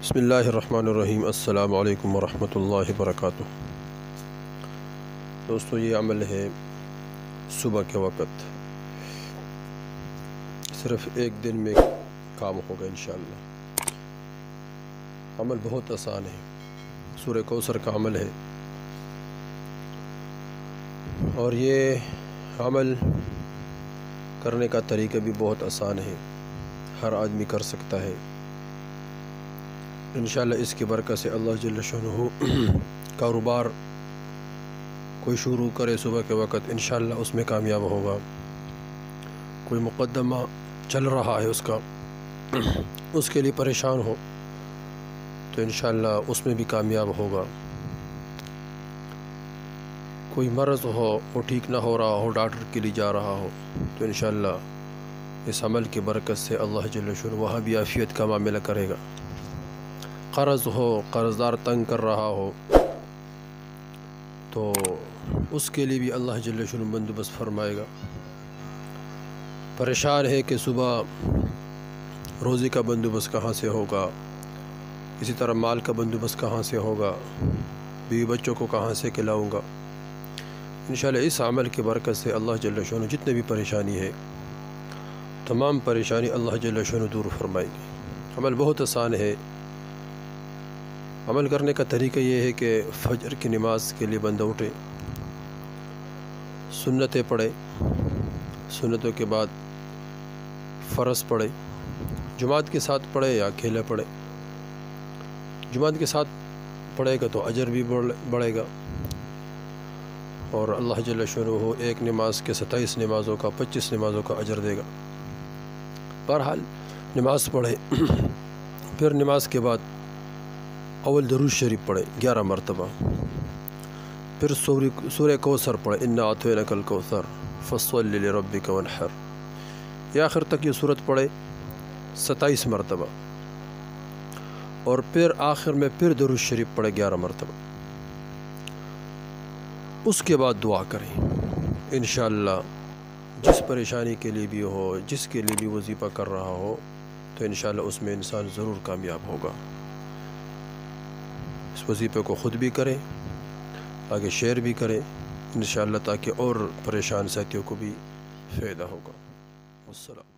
بسم اللہ الرحمن الرحیم۔ السلام علیکم ورحمۃ اللہ وبرکاتہ۔ دوستو، یہ عمل ہے صبح کے وقت، صرف ایک دن میں کام ہوگا انشاءاللہ۔ عمل بہت آسان ہے، سورہ کوثر کا عمل ہے، اور یہ عمل کرنے کا طریقہ بھی بہت آسان ہے، ہر آدمی کر سکتا ہے انشاءاللہ۔ اس کی برکت سے اللہ جل شانہ کاروبار کوئی شروع کرے صبح کے وقت، انشاءاللہ اس میں کامیاب ہوگا۔ کوئی مقدمہ چل رہا ہے اس کے لیے پریشان ہو تو انشاءاللہ اس میں بھی کامیاب ہوگا۔ کوئی مرض ہو، وہ ٹھیک نہ ہو رہا ہو، ڈاکٹر کے لیے جا رہا ہو تو انشاءاللہ اس عمل کی برکت سے اللہ جل شانہ وہاں بھی عافیت کا معاملہ کرے گا۔ قرض ہو، قرض دار تنگ کر رہا ہو تو اس کے لیے بھی اللہ جل شانہ بندوبست فرمائے گا۔ پریشان ہے کہ صبح روزی کا بندوبست کہاں سے ہوگا، اسی طرح مال کا بندوبست کہاں سے ہوگا، بیوی بچوں کو کہاں سے کھلاؤں گا، انشاءاللہ اس عمل کی برکت سے اللہ جل شانہ جتنے بھی پریشانی ہے تمام پریشانی اللہ جل شانہ دور فرمائے گی۔ عمل بہت آسان ہے۔ عمل کرنے کا طریقہ یہ ہے کہ فجر کی نماز کے لیے بندہ اٹھے، سنتیں پڑھے، سنتوں کے بعد فرض پڑھے، جماعت کے ساتھ پڑھے یا اکیلے پڑھے۔ جماعت کے ساتھ پڑھے گا تو اجر بھی بڑھے گا، اور اللہ جل شانہ ایک نماز کے 27 نمازوں کا 25 نمازوں کا اجر دے گا۔ بہرحال نماز پڑھے، پھر نماز کے بعد اول درود شریف پڑھے 11 مرتبہ، پھر سورہ کوثر پڑھے، انا اعطیناک الکوثر فصل لربک وانحر، یہ آخر تک یہ سورت پڑھے 27 مرتبہ، اور پھر آخر میں پھر درود شریف پڑھے 11 مرتبہ۔ اس کے بعد دعا کریں انشاءاللہ، جس پریشانی کے لیے بھی ہو، جس کے لیے بھی وظیفہ کر رہا ہو تو انشاءاللہ اس میں انسان ضرور کامیاب ہوگا۔ اس وظیفے کو خود بھی کریں، آگے شیئر بھی کریں انشاءاللہ، تاکہ اور پریشان ساتھیوں کو بھی فائدہ ہوگا۔ السلام۔